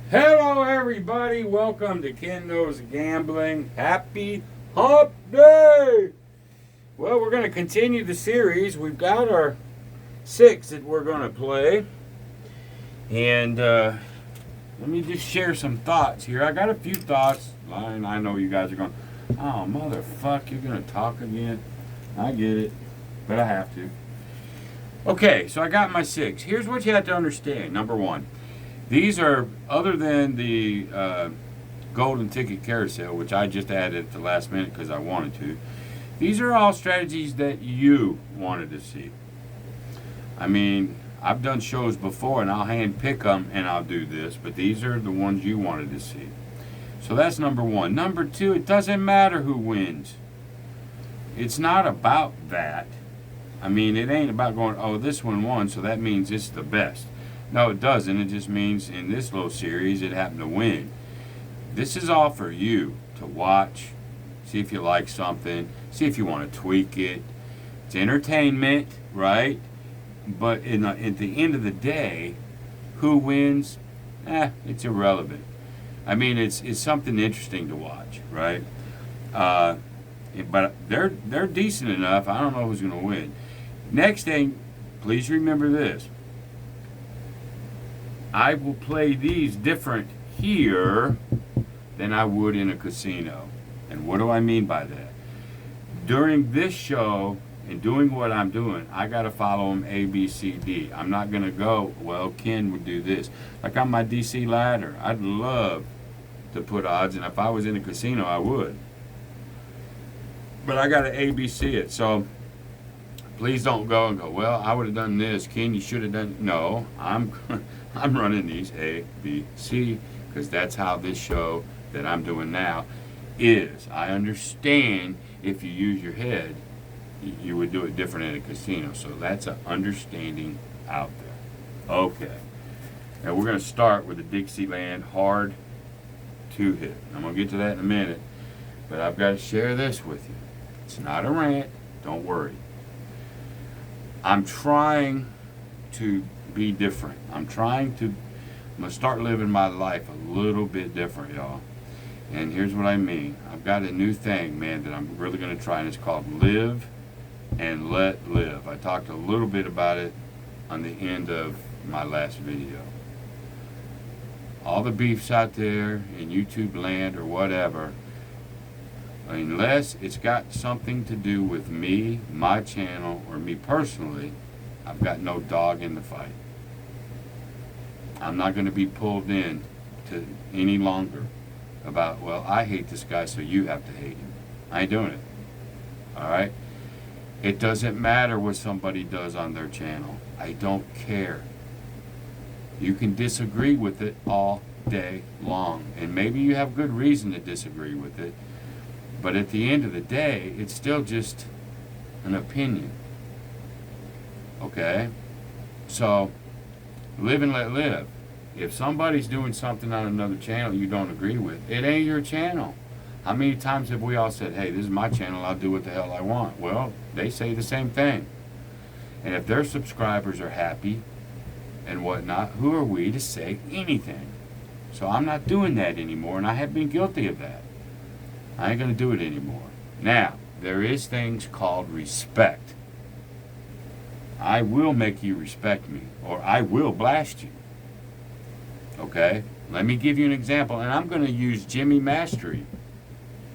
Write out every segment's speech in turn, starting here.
Hello, everybody. Welcome to Ken Knows Gambling. Happy Hump Day. Well, we're going to continue the series. We've got our 6 that we're going to play. And let me just share some thoughts here. I got a few thoughts. And I know you guys are going, oh, motherfucker, you're going to talk again. I get it, but I have to. Okay, so I got my 6. Here's what you have to understand. Number 1. These are, other than the golden ticket carousel, which I just added at the last minute because I wanted to, these are all strategies that you wanted to see. I mean, I've done shows before and I'll hand pick them and I'll do this, but these are the ones you wanted to see. So that's number 1. Number 2, it doesn't matter who wins. It's not about that. I mean, it ain't about going, oh, this one won, so that means it's the best. No, it doesn't. It just means in this little series, it happened to win. This is all for you to watch, see if you like something, see if you want to tweak it. It's entertainment, right? But at the end of the day, who wins? It's irrelevant. I mean, it's something interesting to watch, right? But they're decent enough. I don't know who's going to win. Next thing, please remember this. I will play these different here than I would in a casino. And what do I mean by that? During this show and doing what I'm doing, I got to follow them A, B, C, D. I'm not going to go, well, Ken would do this. Like on my DC ladder, I'd love to put odds, and if I was in a casino, I would. But I got to A, B, C it. So please don't go and go, well, I would have done this. Ken, you should have done. No, I'm running these A, B, C, because that's how this show that I'm doing now is. I understand if you use your head, you would do it different in a casino. So that's an understanding out there. Okay. Now we're going to start with the Dixieland hard 2-hit. I'm going to get to that in a minute, but I've got to share this with you. It's not a rant. Don't worry. I'm trying to be different. I'm going to start living my life a little bit different, y'all. And here's what I mean. I've got a new thing, man, that I'm really going to try, and it's called Live and Let Live. I talked a little bit about it on the end of my last video. All the beefs out there in YouTube land or whatever, unless it's got something to do with me, my channel, or me personally, I've got no dog in the fight. I'm not going to be pulled in to any longer about, well, I hate this guy, so you have to hate him. I ain't doing it. All right? It doesn't matter what somebody does on their channel. I don't care. You can disagree with it all day long, and maybe you have good reason to disagree with it, but at the end of the day, it's still just an opinion. Okay? So, live and let live. If somebody's doing something on another channel you don't agree with, it ain't your channel. How many times have we all said, hey, this is my channel, I'll do what the hell I want? Well, they say the same thing. And if their subscribers are happy and whatnot, who are we to say anything? So I'm not doing that anymore, and I have been guilty of that. I ain't going to do it anymore. Now, there is things called respect. I will make you respect me, or I will blast you. Okay? Let me give you an example, and I'm going to use Jimmy Mastery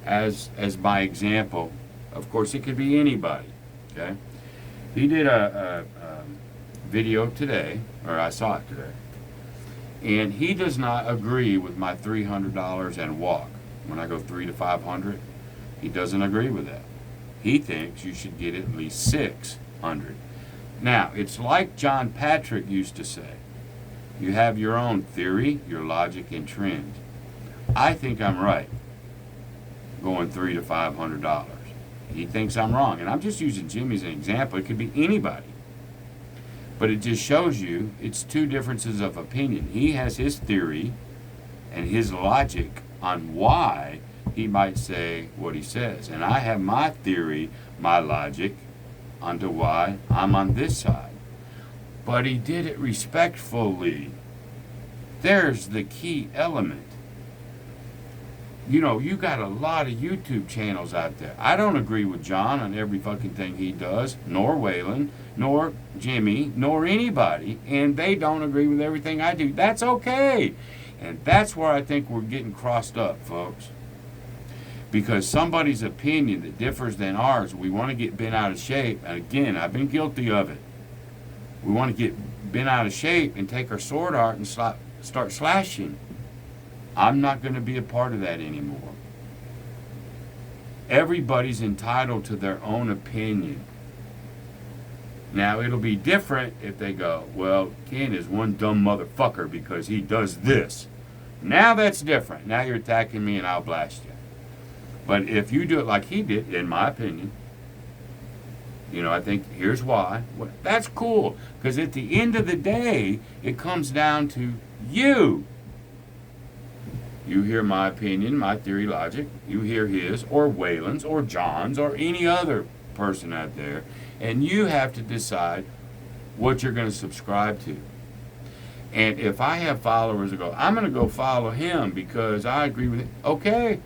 as my example. Of course, it could be anybody. Okay? He did a video today, or I saw it today, and he does not agree with my $300 and walk. When I go 3 to 500, he doesn't agree with that. He thinks you should get at least 600. Now, it's like John Patrick used to say. You have your own theory, your logic, and trend. I think I'm right going $300 to $500. He thinks I'm wrong. And I'm just using Jimmy as an example. It could be anybody. But it just shows you it's two differences of opinion. He has his theory and his logic on why he might say what he says. And I have my theory, my logic, onto why I'm on this side. But he did it respectfully. There's the key element. You know, you got a lot of YouTube channels out there. I don't agree with John on every fucking thing he does, nor Waylon, nor Jimmy, nor anybody, and they don't agree with everything I do. That's okay. And that's where I think we're getting crossed up, folks. Because somebody's opinion that differs than ours, we want to get bent out of shape. And again, I've been guilty of it. We want to get bent out of shape and take our sword out and start slashing. I'm not going to be a part of that anymore. Everybody's entitled to their own opinion. Now, it'll be different if they go, well, Ken is one dumb motherfucker because he does this. Now that's different. Now you're attacking me and I'll blast you. But if you do it like he did, in my opinion, you know, I think here's why. Well, that's cool. Because at the end of the day, it comes down to you. You hear my opinion, my theory, logic. You hear his, or Waylon's, or John's, or any other person out there. And you have to decide what you're going to subscribe to. And if I have followers that go, I'm going to go follow him because I agree with it. Okay,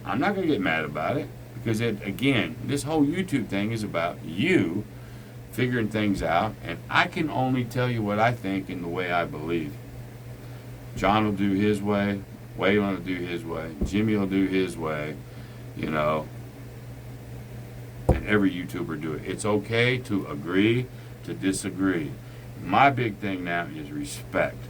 I'm not going to get mad about it. Because, again, this whole YouTube thing is about you figuring things out. And I can only tell you what I think and the way I believe. John will do his way. Waylon will do his way. Jimmy will do his way. You know. And every YouTuber do it. It's okay to agree, to disagree. My big thing now is respect.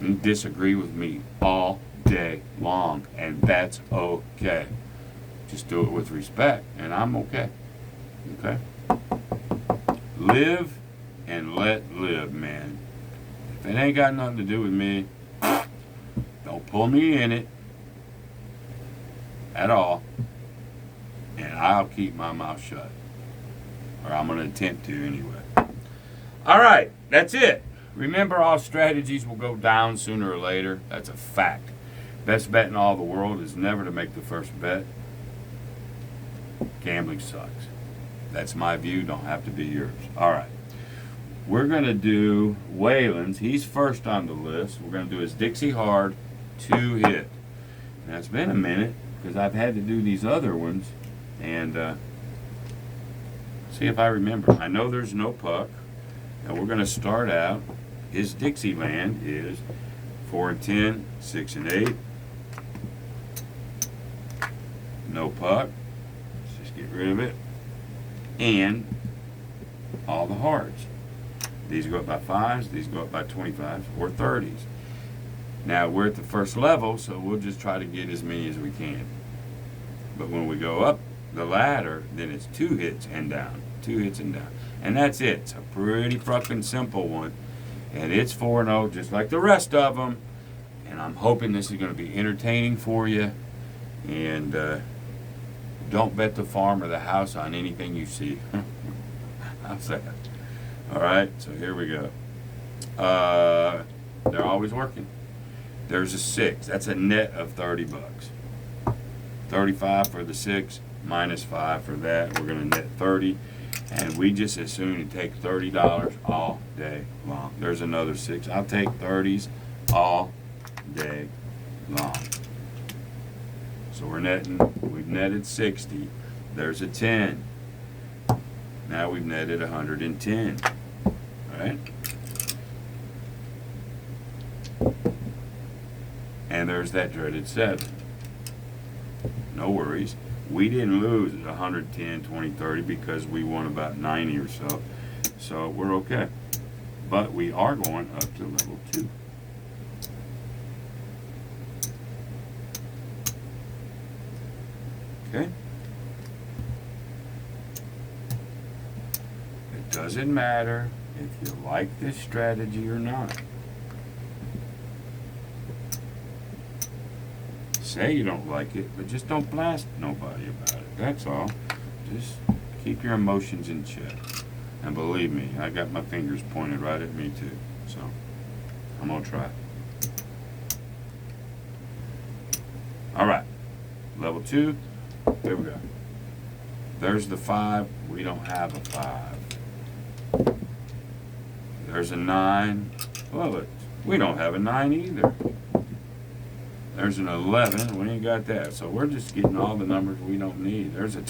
You disagree with me all day long. And that's okay. Just do it with respect. And I'm okay. Okay? Live and let live, man. If it ain't got nothing to do with me, don't pull me in it at all, and I'll keep my mouth shut. Or I'm going to attempt to anyway. All right, that's it. Remember, all strategies will go down sooner or later. That's a fact. Best bet in all the world is never to make the first bet. Gambling sucks. That's my view. Don't have to be yours. All right. We're going to do Waylon's. He's first on the list. We're going to do his Dixie Hard 2-hit. Now, it's been a minute because I've had to do these other ones and see if I remember. I know there's no puck. Now, we're going to start out. His Dixieland is 4 and 10, 6 and 8. No puck. Let's just get rid of it. And all the hearts. These go up by 5s, these go up by 25s or 30s. Now, we're at the first level, so we'll just try to get as many as we can. But when we go up the ladder, then it's 2 hits and down. 2 hits and down. And that's it. It's a pretty fucking simple one. And it's 4-0, just like the rest of them. And I'm hoping this is going to be entertaining for you. And don't bet the farm or the house on anything you see. How's that? All right, so here we go. They're always working. There's a 6. That's a net of $30. 35 for the 6, minus 5 for that. We're going to net 30. And we just as soon take $30 all day long. There's another 6. I'll take 30s all day long. So we've netted 60. There's a 10. Now we've netted 110. All right? And there's that dreaded 7. No worries. We didn't lose at 110, 20, 30 because we won about 90 or so. So we're okay. But we are going up to level 2. Okay? It doesn't matter if you like this strategy or not. Say you don't like it, but just don't blast nobody about it. That's all. Just keep your emotions in check. And believe me, I got my fingers pointed right at me too. So, I'm going to try. Alright. Level 2. There we go. There's the 5. We don't have a 5. There's a 9. Well, We don't have a 9 either. There's an 11. We ain't got that. So we're just getting all the numbers we don't need. There's a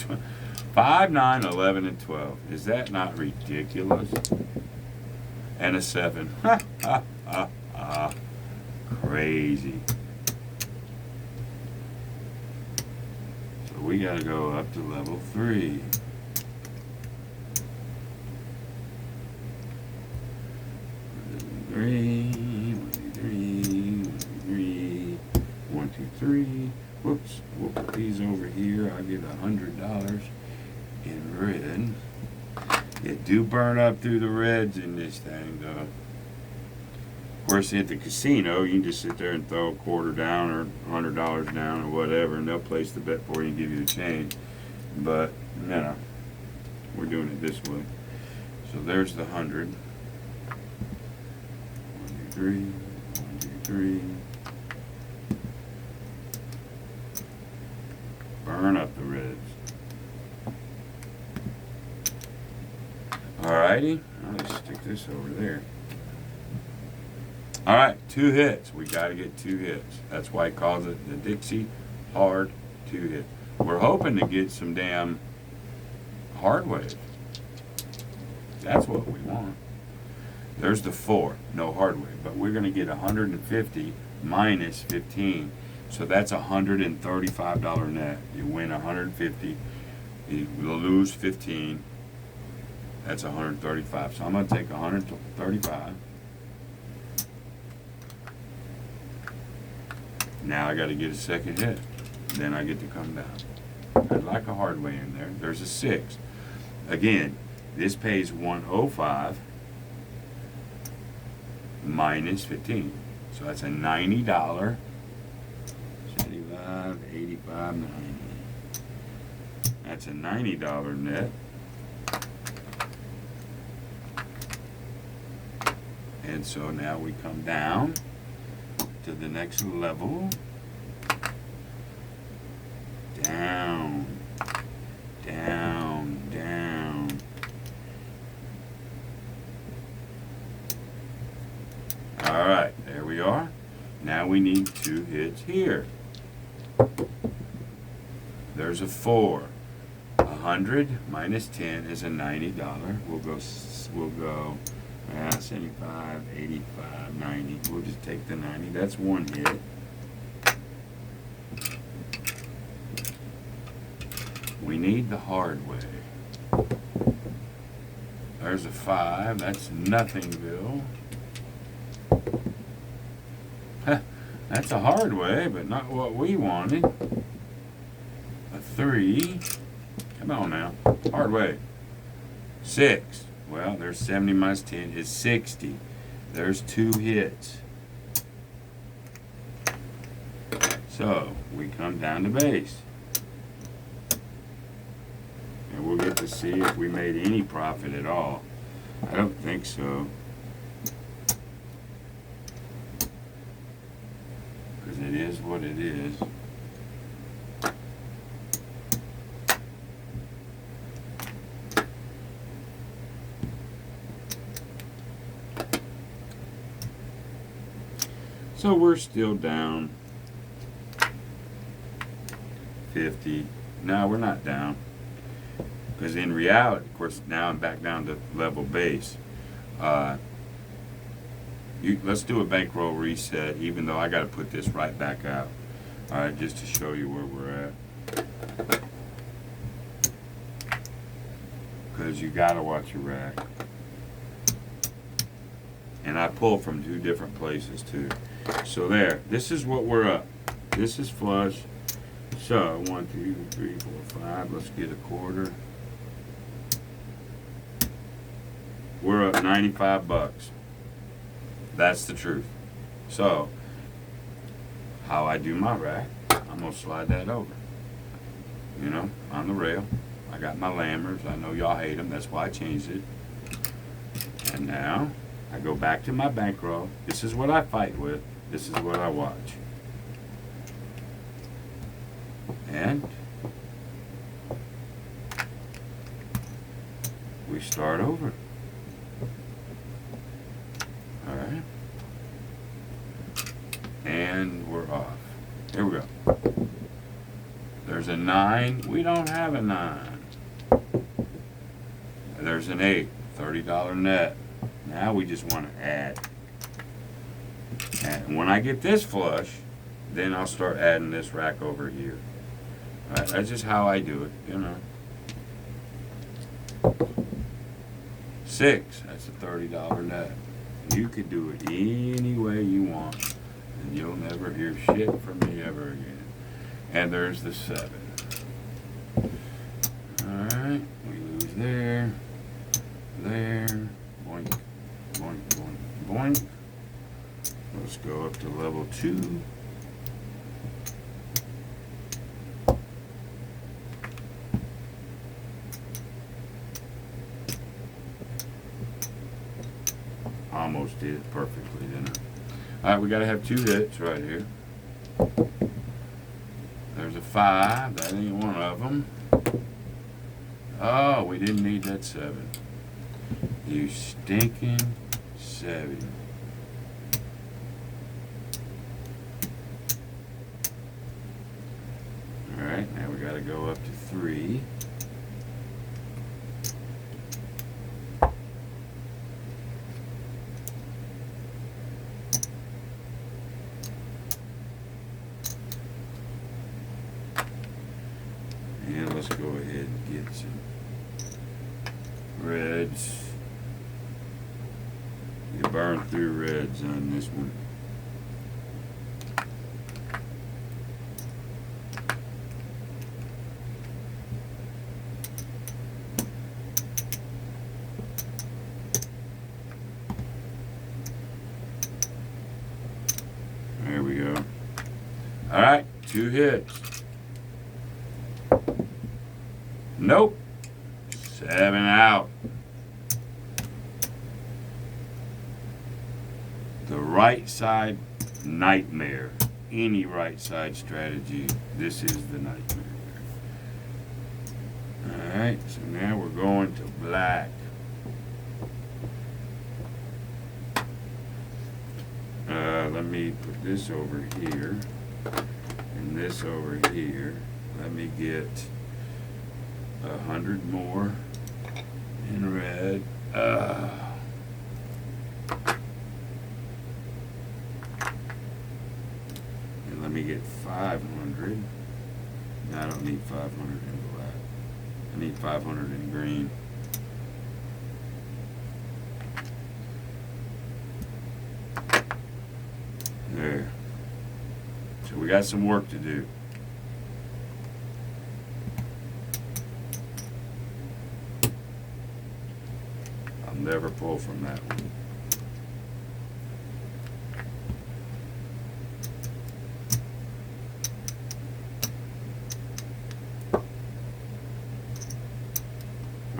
5, 9, 11, and 12. Is that not ridiculous? And a 7. Ha, ha, ha, ha. Crazy. So we got to go up to level 3. One, two, three. Whoops. We'll put these over here. I'll get $100 in red. It do burn up through the reds in this thing, though. Of course, at the casino, you can just sit there and throw a quarter down or $100 down or whatever, and they'll place the bet for you and give you the change. But, you know, we're doing it this way. So there's the 100. 1, 2, 3. 1, 2, 3. Burn up the reds. Alrighty, I'll just stick this over there. Alright, 2 hits. We gotta get 2 hits. That's why he calls it the Dixie hard 2 hits. We're hoping to get some damn hard wave. That's what we want. There's the 4, no hard wave, but we're gonna get 150 minus 15. So that's $135 net. You win 150, you lose 15. That's 135. So I'm going to take 135. Now I got to get a second hit. Then I get to come down. I'd like a hard way in there. There's a 6. Again, this pays 105 minus 15. So that's a $90. 75, 85, 90. That's a $90 net. And so now we come down to the next level. Down, down, down. All right, there we are. Now we need 2 hits here. There's a 4. 100 minus 10 is a $90. We'll go 75, 85, 90. We'll just take the 90. That's 1 hit. We need the hard way. There's a 5. That's Nothingville. That's a hard way, but not what we wanted. A 3. Come on now. Hard way. 6. Well, there's 70 minus 10 is 60. There's 2 hits. So, we come down to base. And we'll get to see if we made any profit at all. I don't think so. Because it is what it is. So we're still down 50. No, we're not down. Because in reality, of course, now I'm back down to level base. Let's do a bankroll reset, even though I got to put this right back out. All right, just to show you where we're at. Because you got to watch your rack. And I pull from 2 different places too. So there, this is what we're up. This is flush. So 1, 2, 3, 4, 5. Let's get a quarter. We're up 95 bucks. That's the truth. So, how I do my rack, I'm gonna slide that over. You know, on the rail. I got my lammers. I know y'all hate them. That's why I changed it. And now, I go back to my bankroll. This is what I fight with. This is what I watch. And we start over. Alright. And we're off. Here we go. There's a 9. We don't have a 9. There's an 8. $30 net. Now we just want to add. And when I get this flush, then I'll start adding this rack over here. All right, that's just how I do it, you know. 6. That's a $30 net. You could do it any way you want, and you'll never hear shit from me ever again. And there's the 7. Alright, we lose there, boink, boink, boink, boink. Let's go up to level 2. Almost did it perfectly, didn't I? Alright, we gotta have 2 hits right here. There's a 5. That ain't one of them. Oh, we didn't need that 7. You stinking 7. Alright, now we gotta go up to 3. And let's go ahead and get some reds. You burn through reds on this one. There we go. All right, 2 hits. Nope. 7 out. The right side nightmare. Any right side strategy, this is the nightmare. Alright, so now we're going to black. Let me put this over here and this over here. Let me get 100 more in red. And let me get 500. No, I don't need 500 in black. I need 500 in green. There. So we got some work to do. I'll never pull from that one.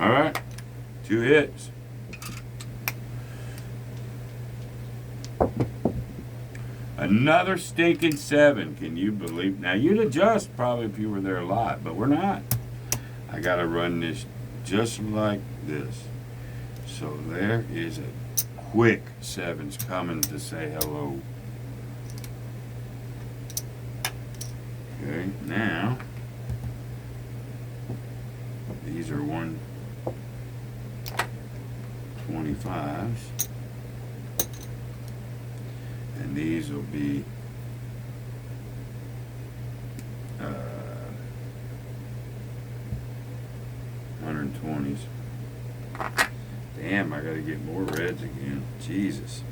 All right, 2 hits. Another stinking 7. Can you believe? Now you'd adjust probably if you were there a lot, but we're not. I gotta run this just like this. So there is a quick 7's coming to say hello. Okay, now these are 125s. And these will be 120s. Damn, I gotta get more reds again. Jesus.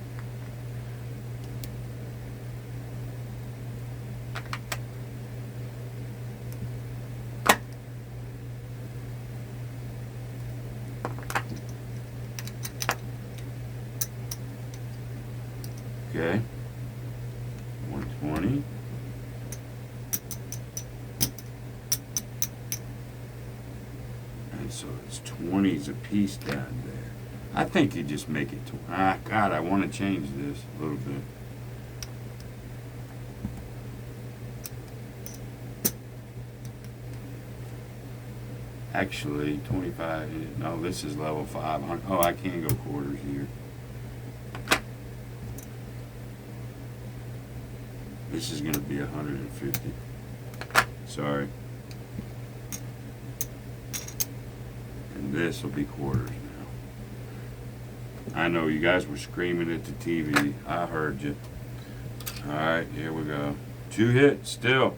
Okay. 120. And so it's 20s a piece down there. I think you just make it God, I want to change this a little bit. Actually, 25. No, this is level 5. Oh, I can go quarters here. This is going to be 150. Sorry. And this will be quarters now. I know you guys were screaming at the TV. I heard you. All right, here we go. 2 hits still.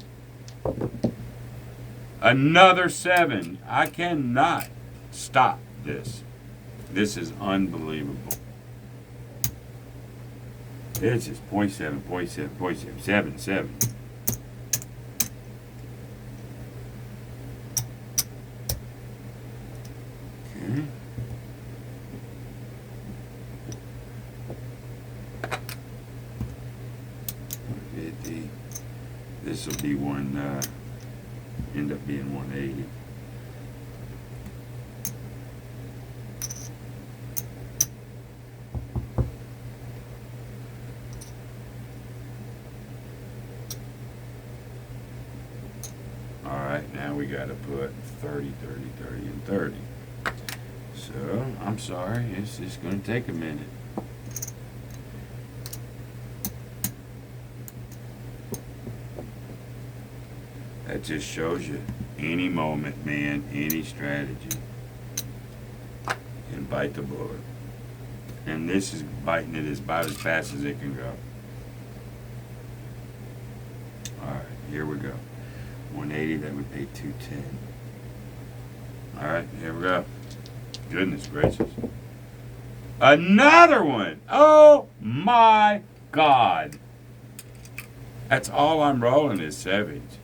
Another 7. I cannot stop this. This is unbelievable. It's just 0.7, 0.7, 0.7, 7, 7. Okay. This will be end up being 180. All right, now we got to put 30, 30, 30, and 30. So, I'm sorry, it's just going to take a minute. That just shows you any moment, man, any strategy can bite the bullet. And this is biting it about as fast as it can go. All right, here we go. 180, that would pay 210. All right, here we go. Goodness gracious. Another one. Oh my God. That's all I'm rolling is 7s.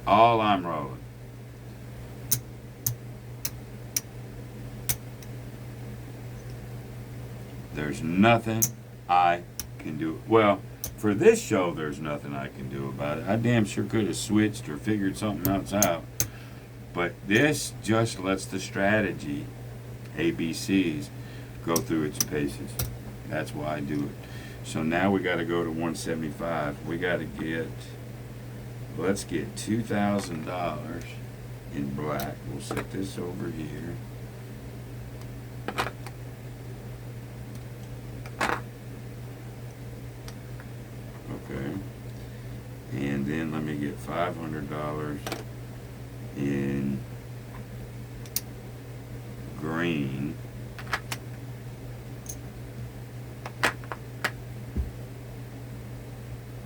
All I'm rolling. There's nothing I can do. Well, for this show, there's nothing I can do about it. I damn sure could have switched or figured something else out. But this just lets the strategy, ABCs, go through its paces. That's why I do it. So now we got to go to 175. We got to get... Let's get $2,000 in black. We'll set this over here. Okay. And then let me get $500 in green.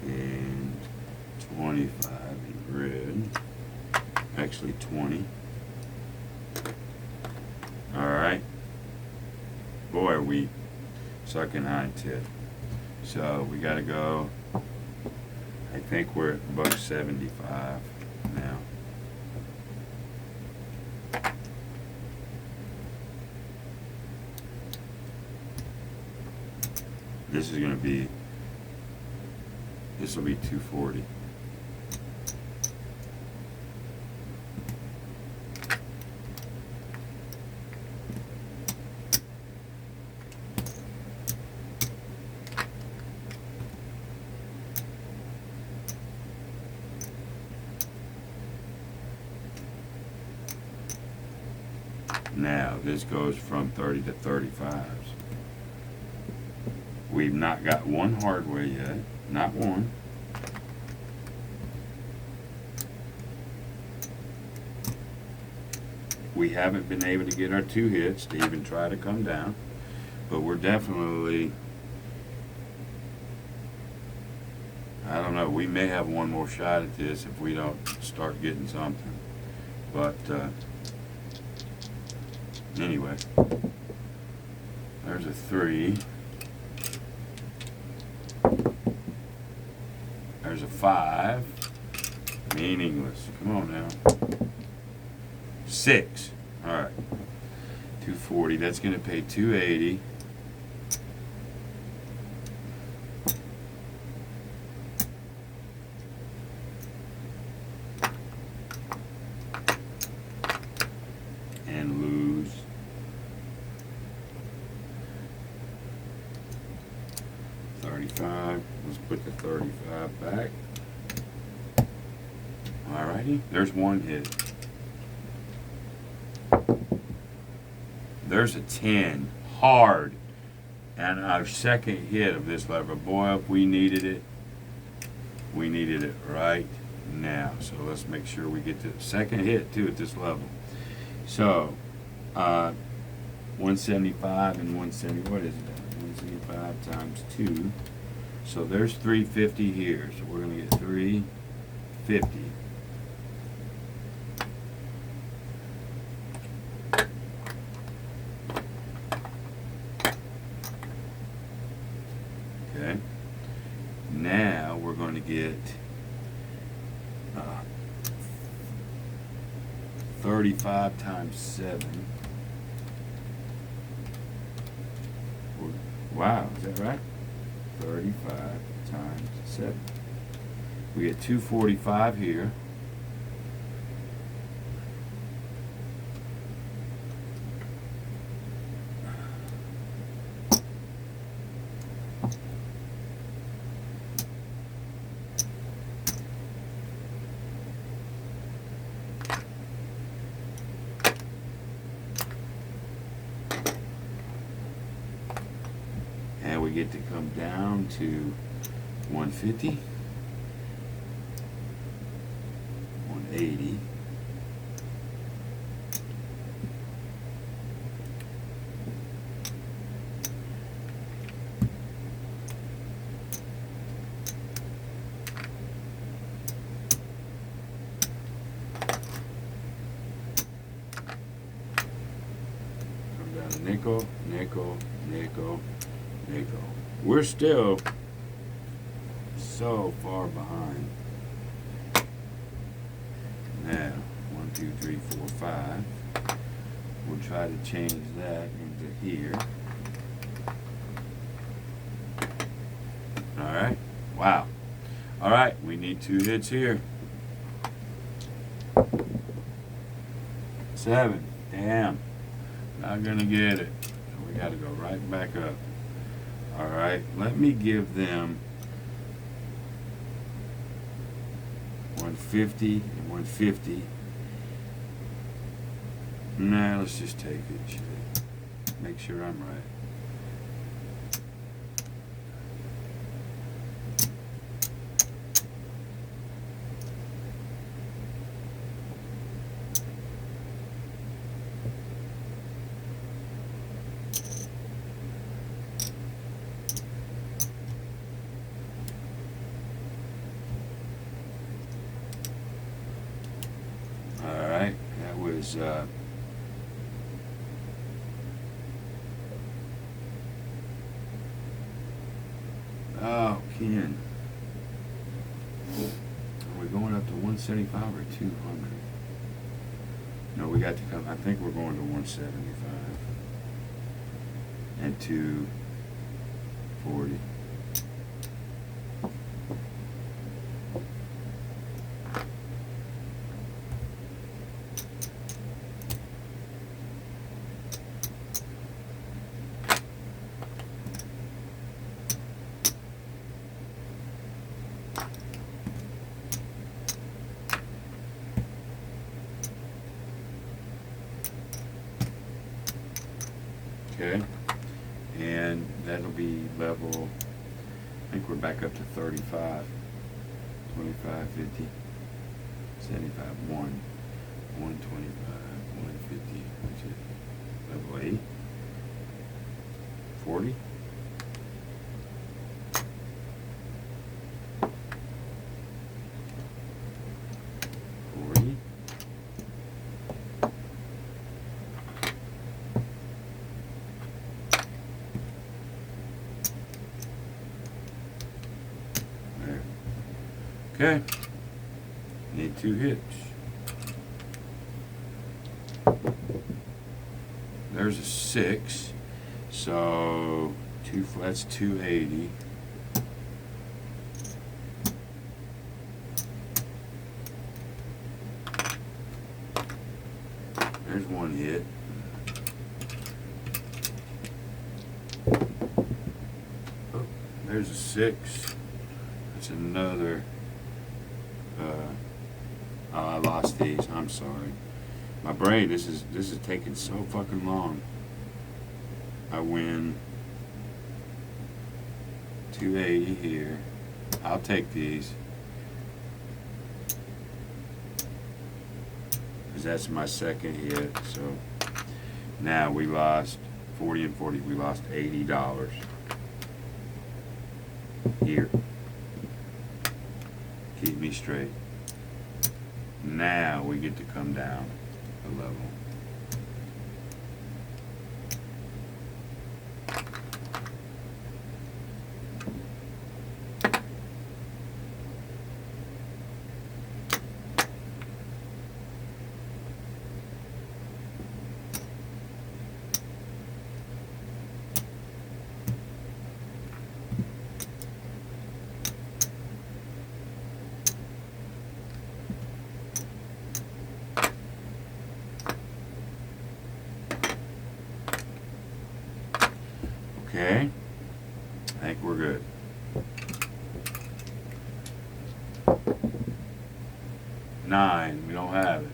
And 25 in red. Actually 20. Alright. Boy, are we sucking high tip. So we gotta go. I think we're at $1.75 now. This is gonna be, this will be 240. Now, this goes from 30 to 35s. We've not got one hard way yet. Not one. We haven't been able to get our 2 hits to even try to come down. But we're definitely... I don't know. We may have one more shot at this if we don't start getting something. But... anyway, there's a 3. There's a 5. Meaningless. Come on now. 6. All right. 240. That's going to pay 280. And lose. Let's put the 35 back. Alrighty, there's one hit. There's a 10, hard, and our second hit of this lever. Boy, if we needed it, We needed it right now. So let's make sure we get to the second hit too at this level. So 175 and 170, what is it? 175 times 2. So there's 350 here. So we're going to get 350. Okay. Now we're going to get 35 times 7. Wow, is that right? 35 times 7. We get 245 here. And we get to come down to 150, 180, come down to nickel, nickel, nickel, nickel. We're still so far behind. Now, 1, 2, 3, 4, 5. We'll try to change that into here. Alright. Wow. Alright, we need 2 hits here. 7. Damn. Not gonna get it. So we gotta go right back up. Alright, let me give them 150 and 150. Nah, let's just take it. Shit. Make sure I'm right. Alright, that was oh, Ken. Are we going up to 175 or 200? No, we got to come, I think we're going to 175 and 240. Okay, and that'll be level, I think we're back up to 35, 25, 50, 75, 1, 125, 150, which is level 8, 40. Okay, need 2 hits. There's a 6, so that's 280. There's 1 hit. Oh, there's a 6. That's another. Oh, I lost these. I'm sorry. My brain. This is taking so fucking long. I win 280 here. I'll take these. because that's my second hit. So now we lost 40 and 40. We lost $80 here. Keep me straight. Now we get to come down a level. Okay, I think we're good. Nine, we don't have it.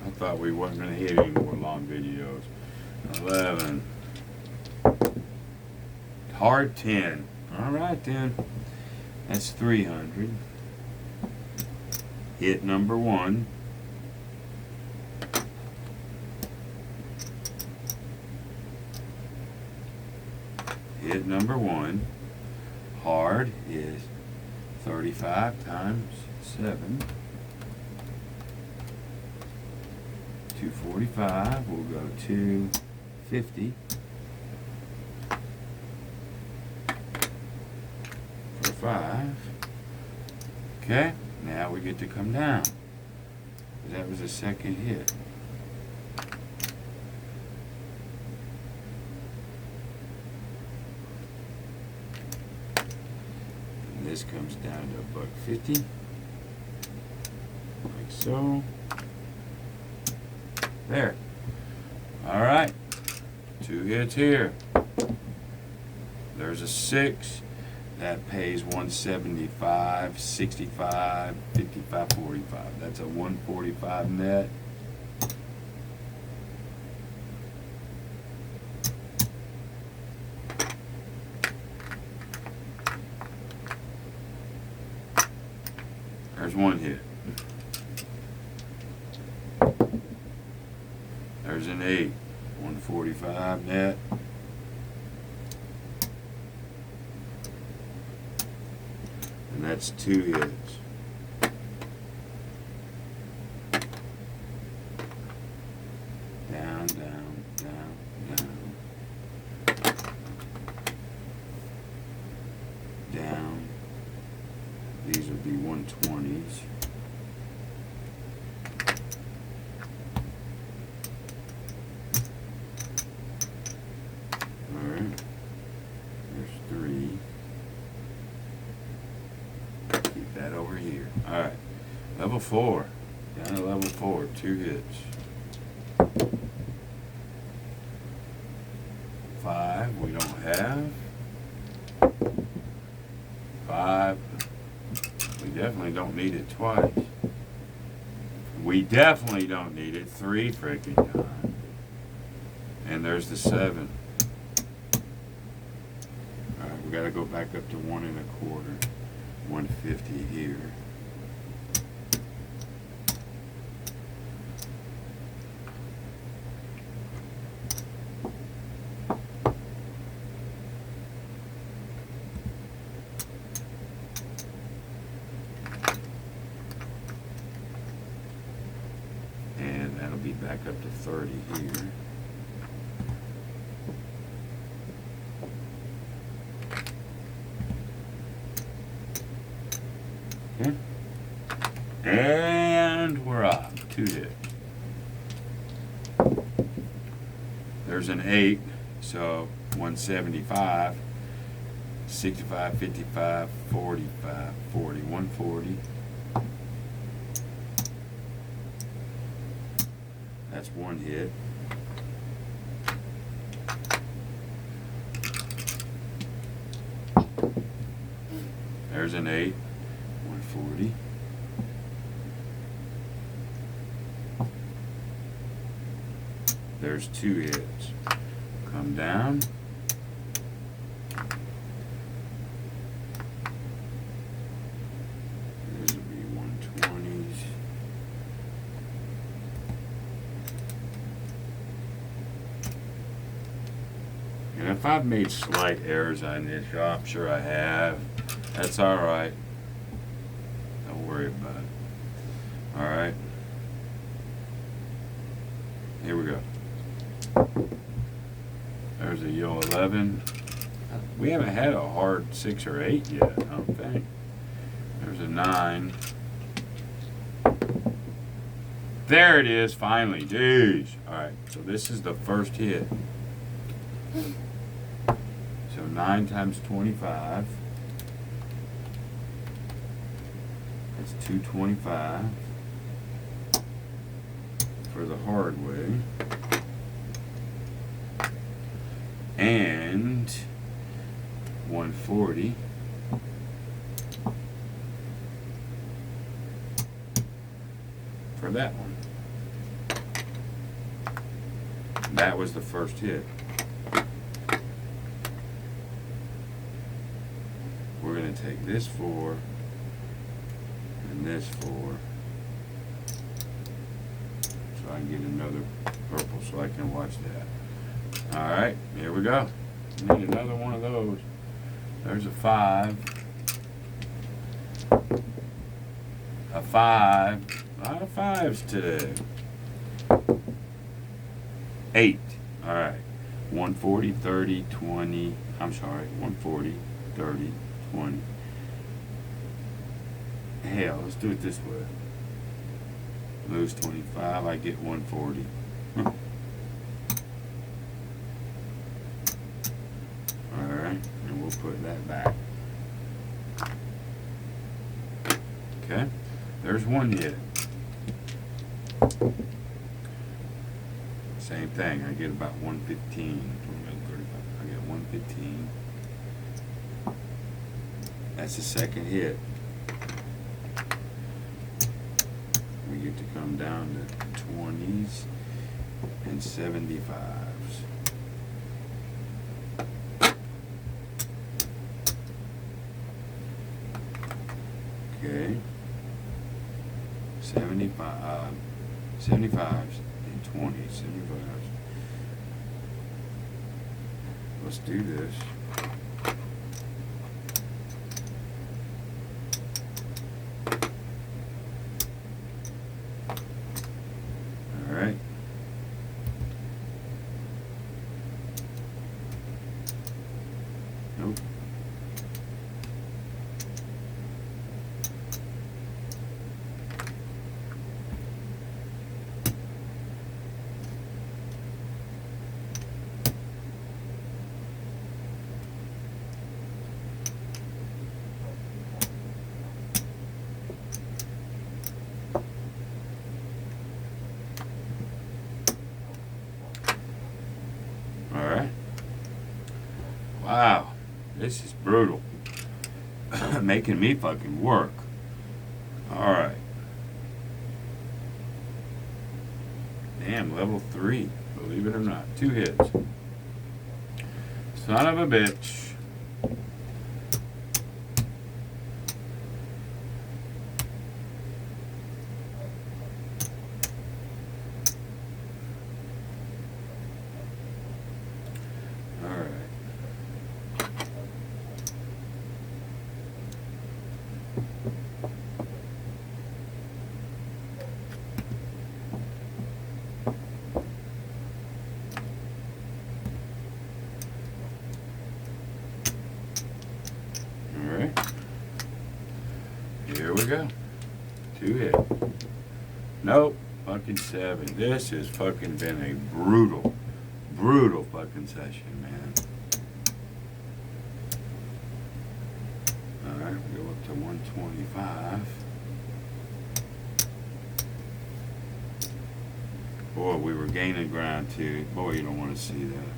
I thought we wasn't going to hit any more long videos. 11. Hard 10. All right then. That's 300. Hit number 1. Hit number 1. Hard is 35 times 7. 245. We'll go 250. For 5. Okay, now we get to come down. That was the second hit. This comes down to $1.50, like so. There. All right, 2 hits here. There's a 6 that pays 175, 65, 55, 45. That's a 145 net. There's 1 hit. There's an 8. 145 net. And that's 2 hits. Down, down, down, down. Down. These would be 120s. Alright. There's 3. Keep that over here. Alright. Level 4. Down to level 4. 2 hits. 5. We don't have. 5. We definitely don't need it twice. We definitely don't need it 3 freaking times. And there's the 7. Alright, we gotta go back up to 1 1/4. 150 here. That'll be back up to 30 here. Okay. And we're off. 2 hits. There's an 8, so 175, 65, 55, 45, 40, 140. That's 1 hit. There's an 8, 140. There's 2 hits. Come down. These will be 120s. if I've made slight errors on this show, I'm sure I have. That's all right. Don't worry about it. All right. Here we go. There's a yo 11. We haven't had a hard 6 or 8 yet, I don't think. There's a 9. There it is, finally. Jeez. All right, so this is the first hit. So 9 times 25. That's 225 for the hard way. And 140 for that one. That was the first hit. We're going to take this 4 and this 4 so I can get another purple so I can watch that. Alright, here we go. Need another one of those. There's a 5. A 5. A lot of 5s today. 8. Alright. 140, 30, 20. I'm sorry. 140, 30, 20. Hell, let's do it this way. Lose 25, I get 140. Alright, and we'll put that back. Okay, there's one hit. Same thing, I get about 115. I get 115. That's the second hit. We get to come down to 20s and 75s. Okay. 75, 75s and 20s, 75s. Let's do this. Alright. Nope. Alright. Wow. This is brutal. Making me fucking work. Alright. Damn, level 3. Believe it or not. 2 hits. Son of a bitch. Here we go. 2 hit. Nope. Fucking 7. This has fucking been a brutal, brutal fucking session, man. Alright, we go up to 125. Boy, we were gaining ground too. Boy, you don't want to see that.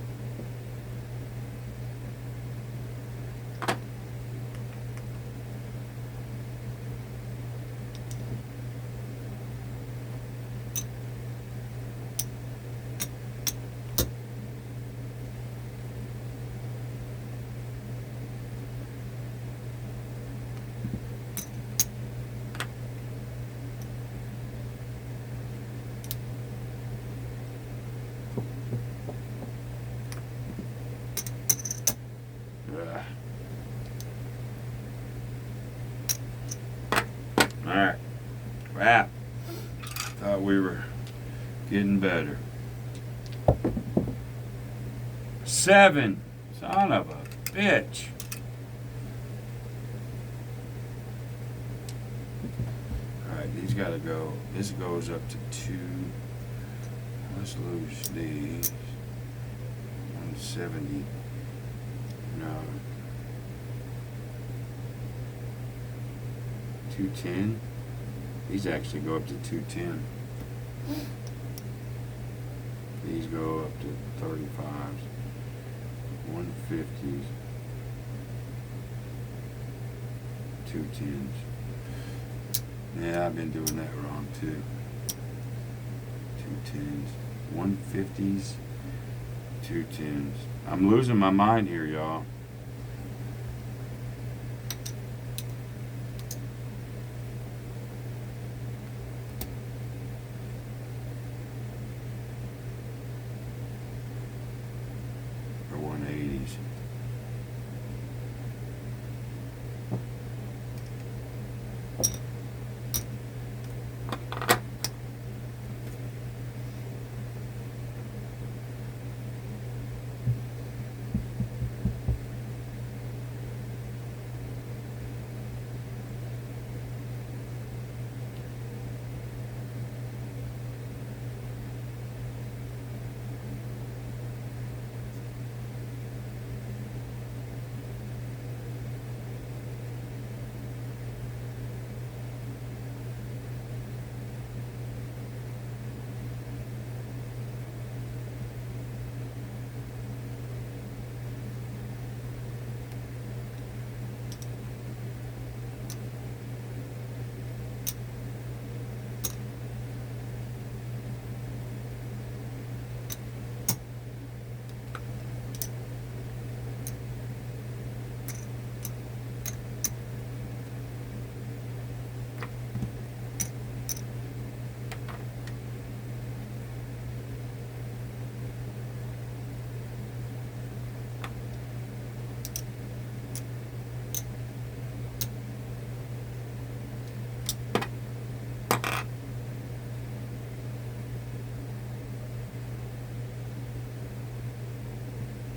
Alright. Crap. Thought we were getting better. 7. Son of a bitch. Alright, these gotta go. This goes up to 2. Let's lose these. 170. No. 210. These actually go up to 210. These go up to 35s. 150s. 210s. Yeah, I've been doing that wrong too. 210s. 150s. 210s. I'm losing my mind here, y'all. Or 180s.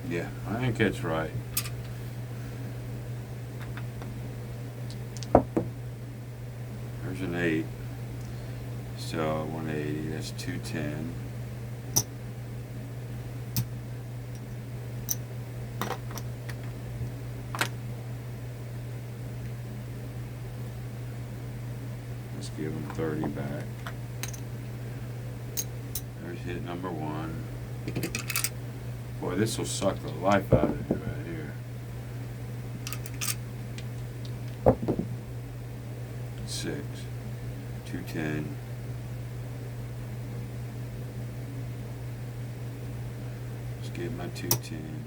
Yeah, I think that's right. There's an 8. So 180, that's 210. Let's give them 30 back. There's hit number 1. Boy, this will suck the life out of it right here. 6. 210. Let's give my 210.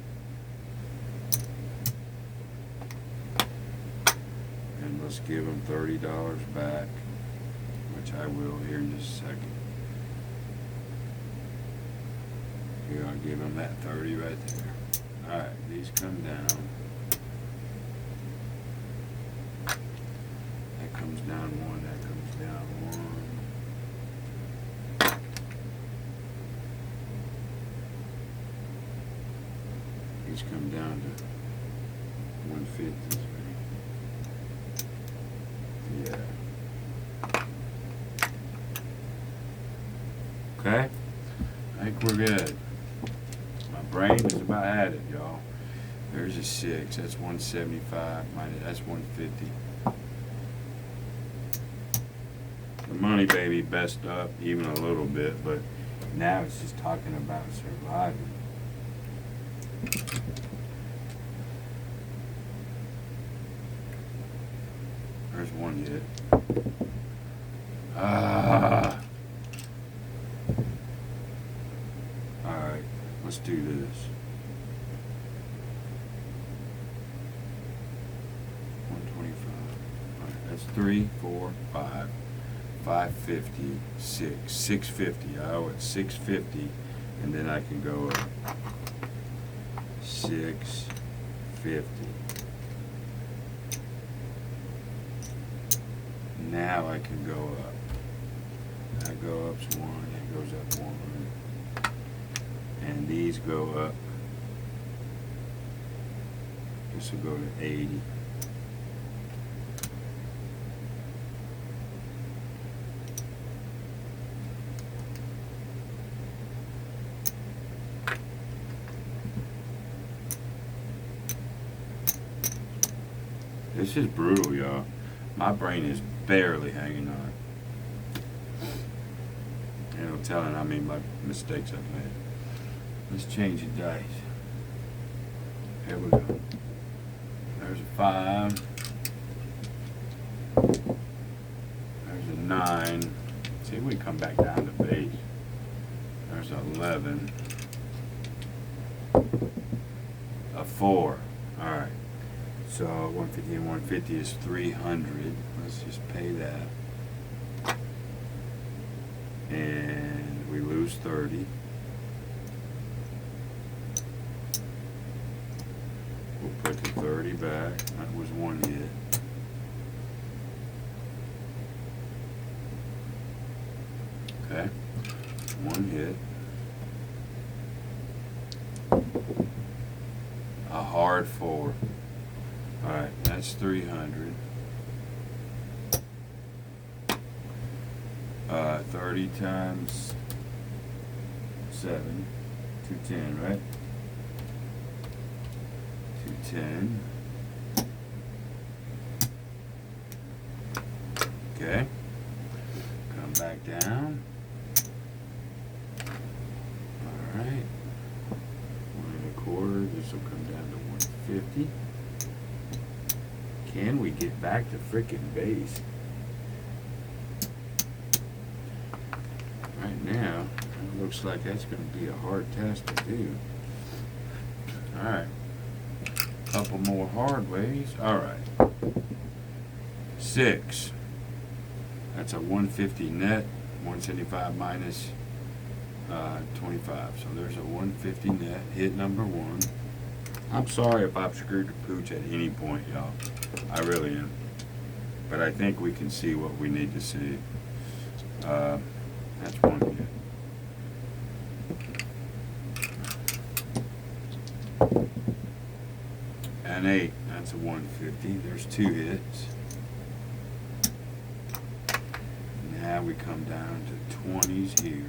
And let's give them $30 back, which I will here in just a second. Here, I'll give them that 30 right there. Alright, these come down. That comes down 1, that comes down 1. These come down to 150s, right? Yeah. Okay? I think we're good. Brain is about at it, y'all. There's a 6. That's 175. That's 150. The money baby best up even a little bit, but now it's just talking about surviving. There's one hit. Alright, let's do this. 125. Alright, that's 3, 4, 5. 550, 6, 650. I owe it 650, and then I can go up 650. Now I can go up. That go up's 1, that goes up 1. And these go up. This will go to 80. This is brutal, y'all. My brain is barely hanging on. And I'm telling how many mistakes I've made. Let's change the dice. Here we go. There's a 5. There's a 9. See if we come back down to base. There's 11. A 4. Alright. So 150 and 150 is 300. Let's just pay that. And we lose 30. We'll put the 30 back. That was 1 hit. Okay. 1 hit. A hard 4. Alright, that's 300. 30 times 7, 210, right? 210. Okay. Come back down. Alright. 1 1/4. This will come down to 150. Can we get back to frickin' base? Right now, it looks like that's going to be a hard task to do. Alright. Couple more hard ways. Alright. 6. That's a 150 net. 175 minus 25. So there's a 150 net. Hit number 1. I'm sorry if I've screwed the pooch at any point, y'all. I really am. But I think we can see what we need to see. That's 1 hit. An 8. That's a 150. There's 2 hits. Now we come down to 20s here.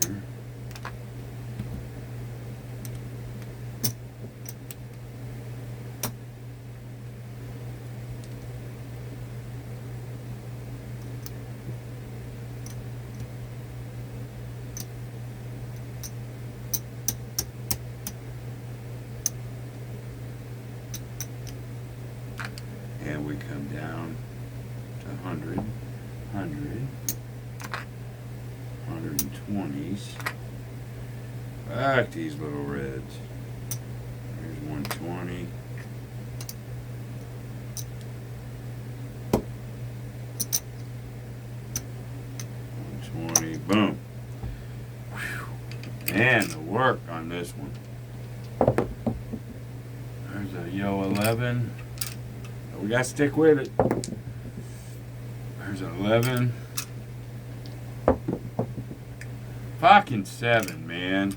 And we come down to 100, 100, 120s. Fuck these little reds. There's 120. Boom. Whew. Man, the work on this one. There's a yo 11. We gotta stick with it. There's an 11. Fucking 7, man.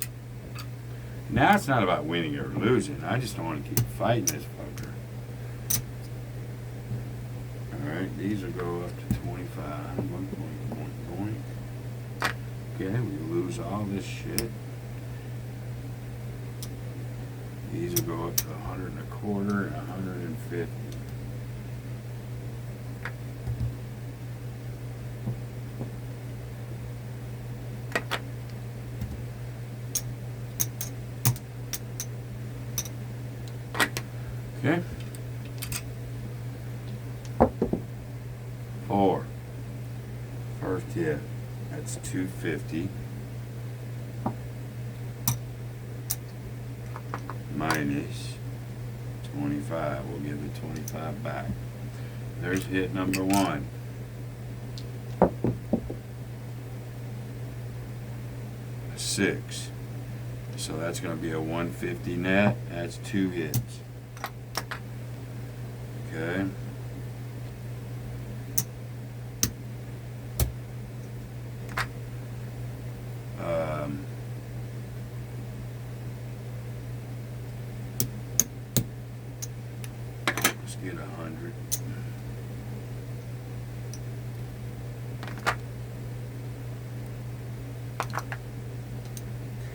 Now it's not about winning or losing. I just don't want to keep fighting this fucker. Alright, these will go up to 25. Boing, boing, boing, boing. Okay, we lose all this shit. These will go up to 100 1/4 and 150. Okay. 4. First hit. That's 250. Minus 25. We'll give the 25 back. There's hit number 1. A 6. So that's going to be a 150 net. That's 2 hits. Okay.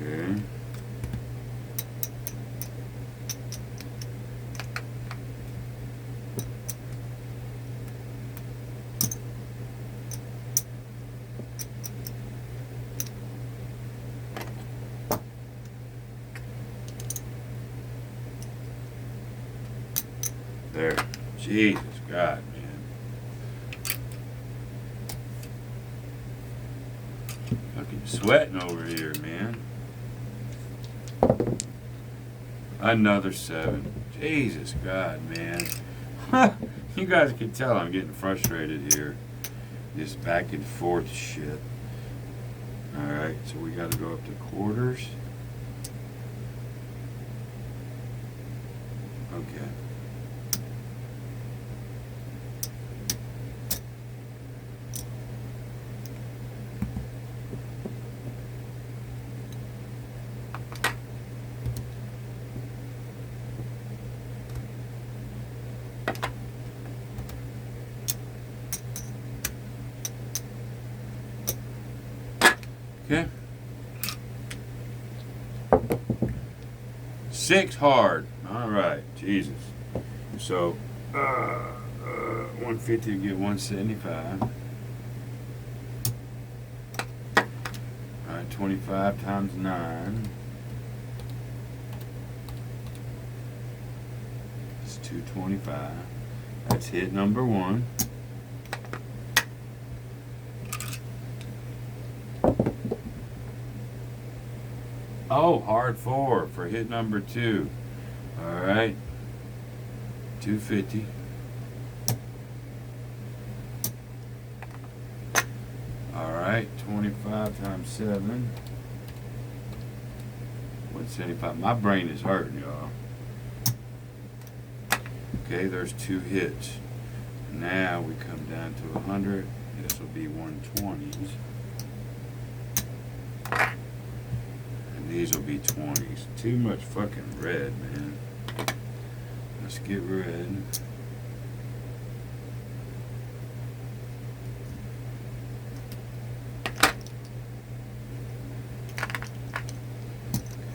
Okay. There. Jesus God, man. Fucking sweating over here, man. Another 7. Jesus God, man. You guys can tell I'm getting frustrated here. This back and forth shit. Alright, so we gotta go up to quarters. Okay. Okay. 6 hard. All right. Jesus. So, 150 to get 175. All right. 25 times 9. It's 225. That's hit number 1. Oh, hard 4 for hit number 2. All right. 250. All right. 25 times 7. 175. My brain is hurting, y'all. Okay, there's 2 hits. Now we come down to 100. This will be 120s. These will be 20s. Too much fucking red, man. Let's get red.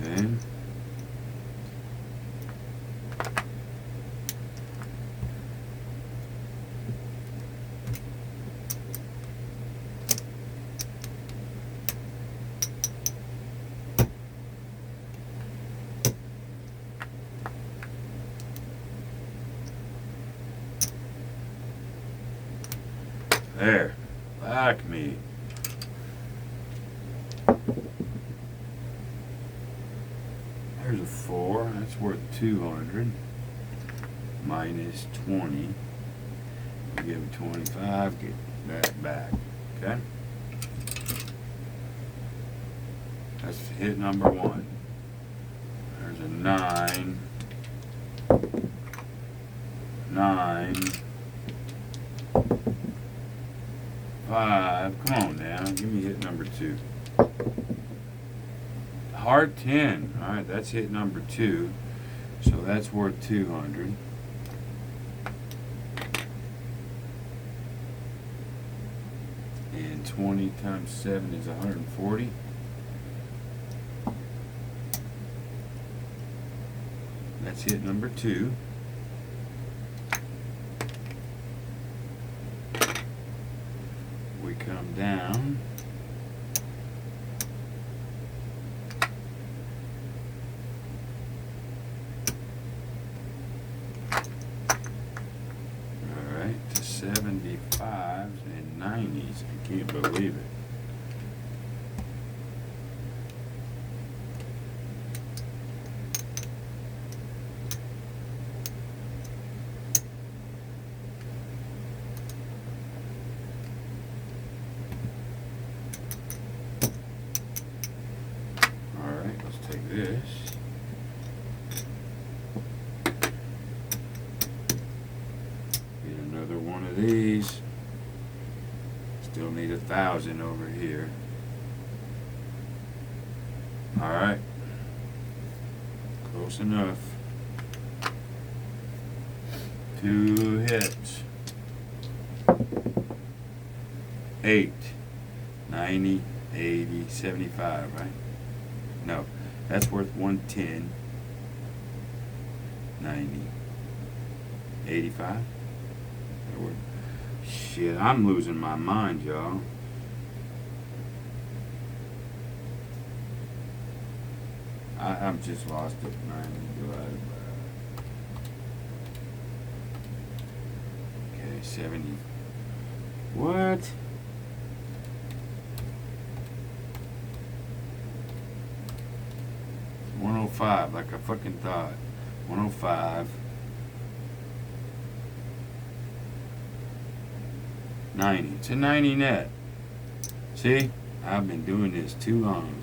Okay. There. Fuck me. There's a 4. That's worth 200. Minus 20. We give him 25. Get that back. Okay? That's hit number 1. There's a 9. 9. 5. Come on now. Give me hit number 2. Hard 10. Alright, that's hit number 2. So that's worth 200. And 20 times 7 is 140. That's hit number 2. We come down. Alright, to 75s and 90s. I can't believe it. This. Get another one of these. Still need 1,000 over here. All right. Close enough. 2 hits. 8, 90, 80, 75, right? No, that's worth 110, 90, 85. Shit, I'm losing my mind, y'all. I'm just lost it. 90 divided by. Okay, 70. What? $105, like I fucking thought. 105. 90. It's a 90 net. See? I've been doing this too long.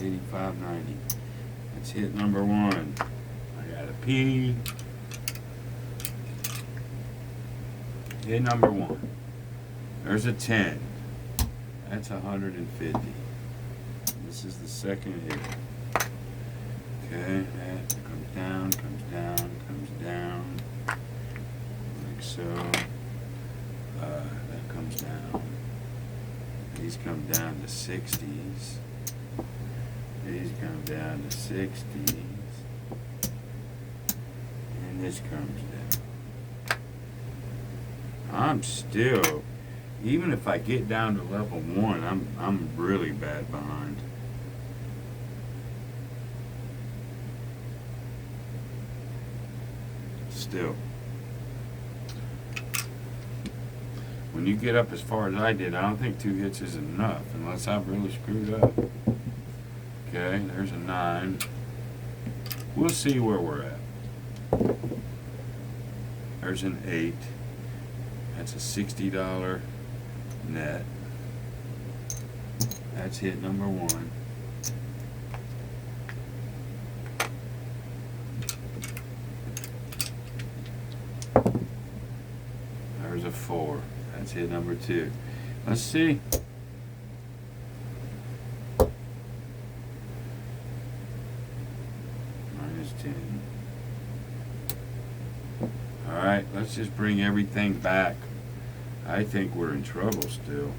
85, 90. Let's hit number 1. I got a P. Hit number 1. There's a 10. That's 150. This is the second hit. Okay, that comes down, comes down, comes down. Like so. That comes down. These come down to 60s. These come down to 60s. And this comes down. I'm still, even if I get down to level 1, I'm really bad behind. Still. When you get up as far as I did, I don't think 2 hits is enough, unless I've really screwed up. Okay, there's a 9. We'll see where we're at. There's an 8. That's a $60 net. That's hit number 1. There's a 4. That's hit number 2. Let's see. Minus 10. Alright, let's just bring everything back. I think we're in trouble still.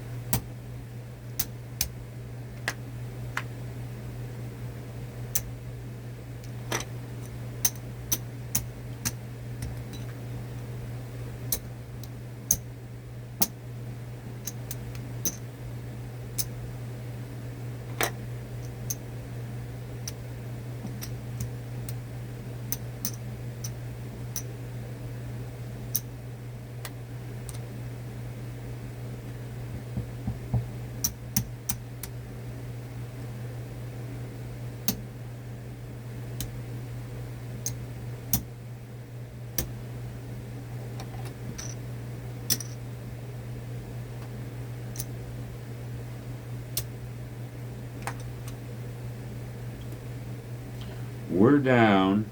We're down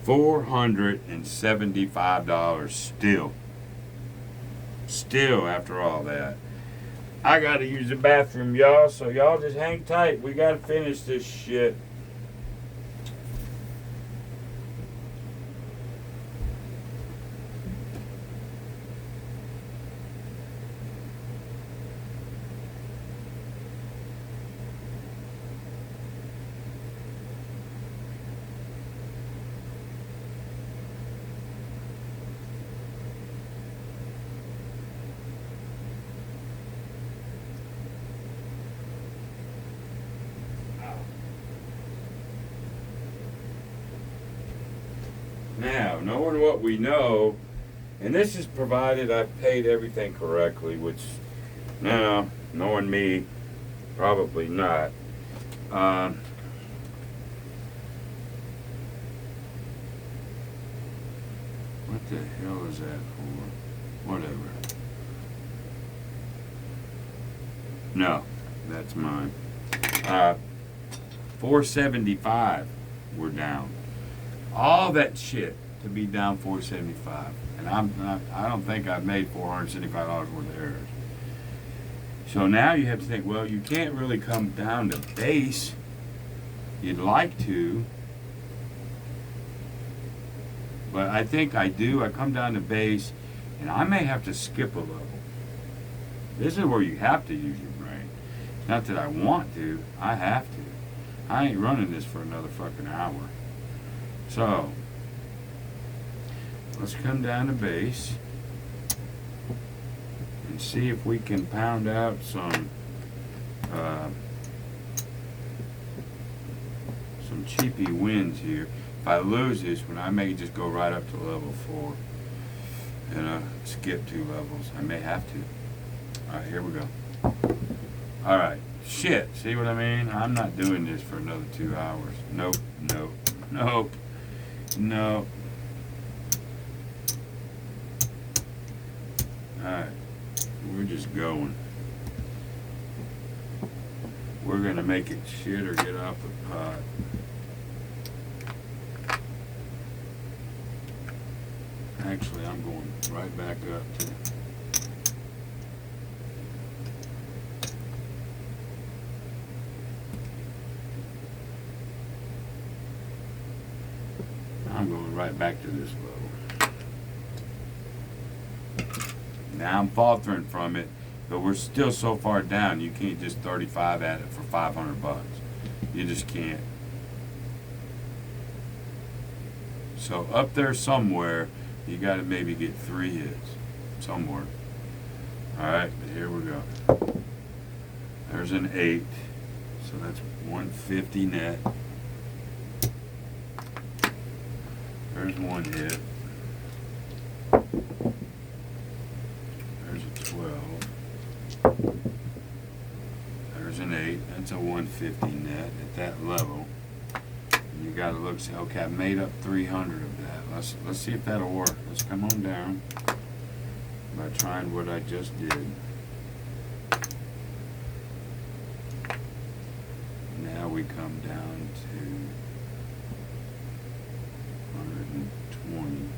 $475 still. Still, after all that. I gotta use the bathroom, y'all, so y'all just hang tight. We gotta finish this shit. Now, knowing what we know, and this is provided I've paid everything correctly, which, now, knowing me, probably not. What the hell is that for? Whatever. No, that's mine. 475 we're down. All that shit to be down 475, and I don't think I've made $475 worth of errors. So now you have to think, well, you can't really come down to base. You'd like to, But I think I do. I come down to base, and I may have to skip a level. This is where you have to use your brain. Not that I want to, I have to. I ain't running this for another fucking hour. So, let's come down to base and see if we can pound out some cheapy wins here. If I lose this one, I may just go right up to level 4 and skip 2 levels. I may have to. Alright, here we go. Alright, shit, see what I mean? I'm not doing this for another 2 hours. Nope, nope, nope, nope. Alright, we're just going. We're gonna make it shit or get off the pot. Actually, I'm going right back up to I'm going right back to this level. Now I'm faltering from it, but we're still so far down you can't just 35 at it for 500 bucks. You just can't. So up there somewhere, you got to maybe get 3 hits somewhere. Alright, but here we go. There's an 8. So that's 150 net. There's 1 hit. There's a 12. There's an 8. That's a 150 net at that level. You gotta look, say, okay, I made up 300 of that. Let's see if that'll work. Let's come on down by trying what I just did. Now we come down to 120.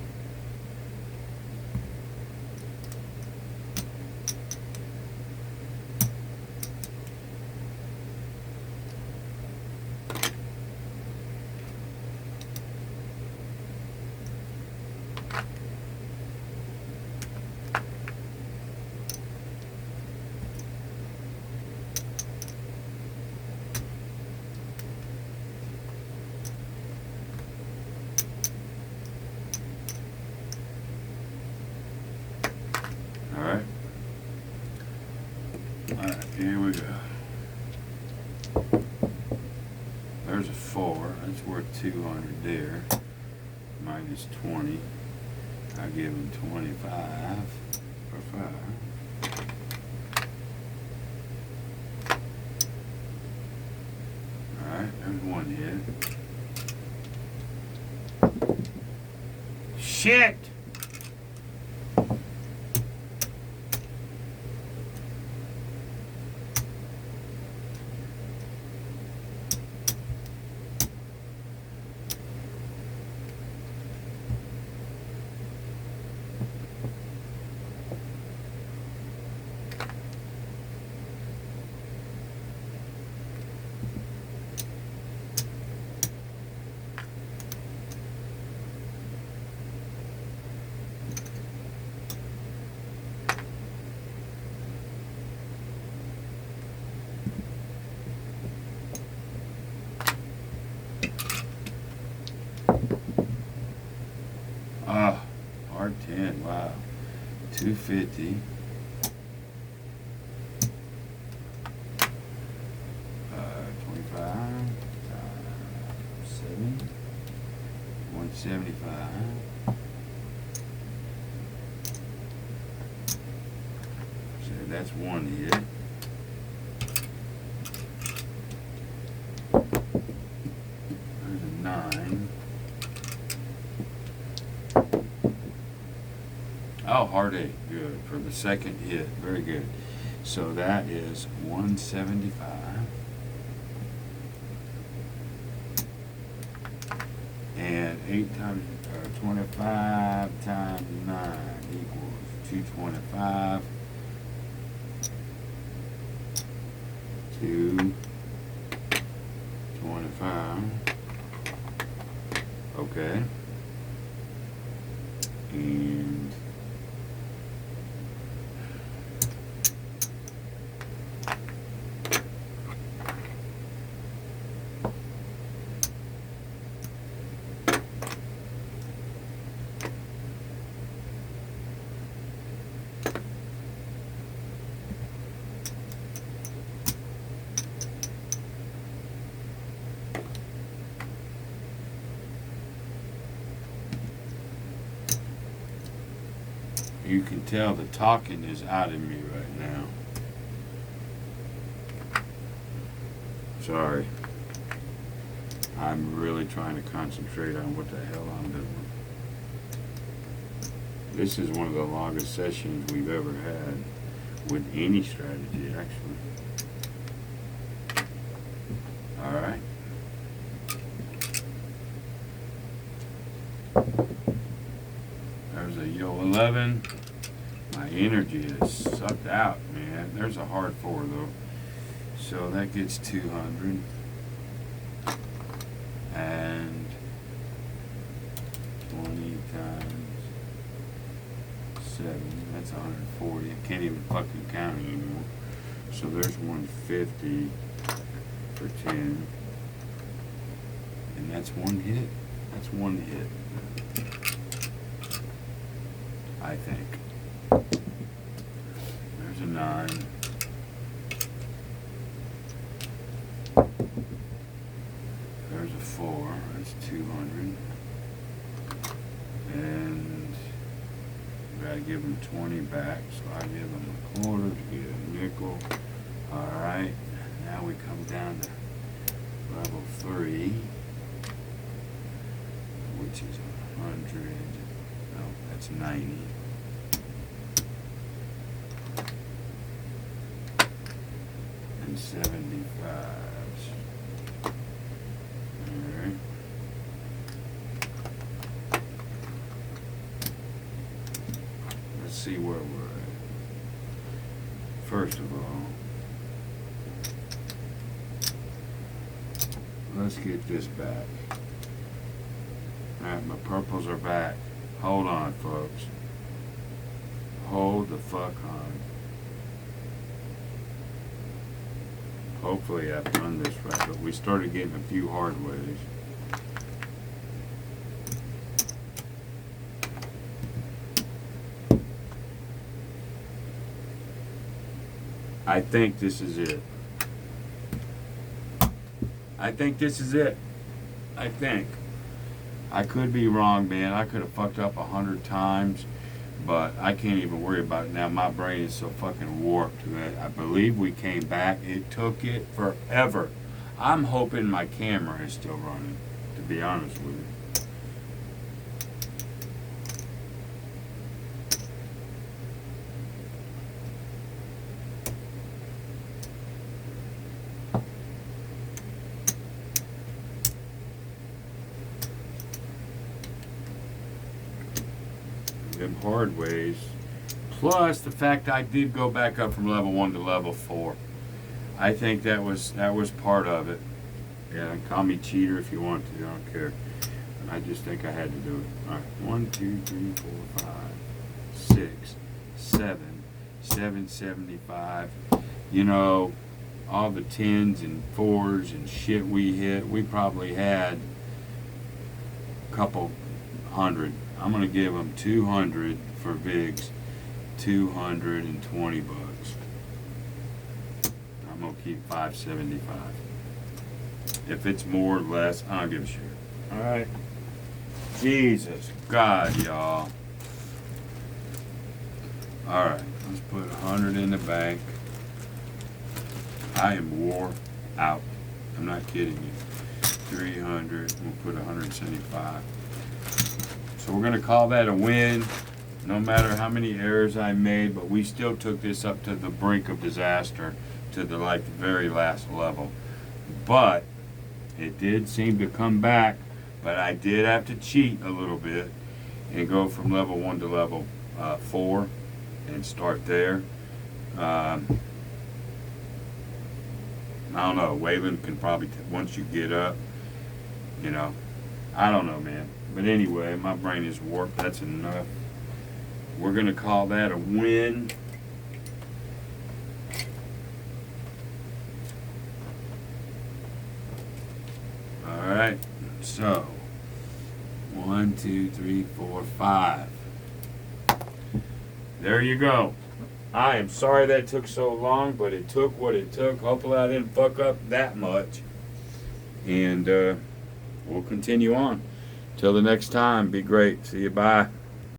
Alright, here we go. There's a 4. That's worth 200 there. Minus 20. I give him 25 for 5. Alright, there's 1 hit. Shit! R10, wow. 250. 25 7 175. So that's 1 hit. There's a 9. Oh, hard 8. Good. For the second hit. Very good. So that is 175. And 8 times 25 times 9 equals 225. 225. Okay. And you can tell the talking is out of me right now. Sorry. I'm really trying to concentrate on what the hell I'm doing. This is one of the longest sessions we've ever had with any strategy, actually. Alright. There's a yo 11. My energy is sucked out, man. There's a hard 4 though. So that gets 200. And 20 times 7, that's 140. I can't even fucking count anymore. So there's 150 for 10. And that's one hit. That's one hit. I think. There's a 9. There's a 4. That's 200. And gotta give them 20 back, so I give them a quarter to get a nickel. Alright, now we come down to level 3, which is 100. No, that's 90. And 75. Alright. Let's see where we're at. First of all, let's get this back. Alright, my purples are back. Hold on, folks. Hold the fuck on. Hopefully I've done this right, but we started getting a few hard ways. I think this is it. I think this is it. I think. I could be wrong, man. I could have fucked up 100 times, but I can't even worry about it now. My brain is so fucking warped. I believe we came back. It took it forever. I'm hoping my camera is still running, to be honest with you. Them hard ways, plus the fact I did go back up from level 1 to level 4. I think that was part of it. Yeah, call me cheater if you want to. I don't care. I just think I had to do it. All right, 1, 2, 3, 4, 5, 6, 7, 775. You know, all the 10s and 4s and shit we hit. We probably had a couple hundred. I'm gonna give them 200 for Vigs, 220 bucks. I'm gonna keep 575. If it's more or less, I don't give a shit. All right. Jesus God, y'all. All right, let's put 100 in the bank. I am wore out. I'm not kidding you. 300. We'll put 175. So we're going to call that a win, no matter how many errors I made, but we still took this up to the brink of disaster, to the very last level. But it did seem to come back, but I did have to cheat a little bit and go from level 1 to level 4 and start there. I don't know, Waylon can probably, once you get up, you know, I don't know, man. But anyway, my brain is warped. That's enough. We're going to call that a win. All right, so 1, 2, 3, 4, 5. There you go. I am sorry that took so long, but it took what it took. Hopefully I didn't fuck up that much. And we'll continue on. Till the next time, be great. See you, bye.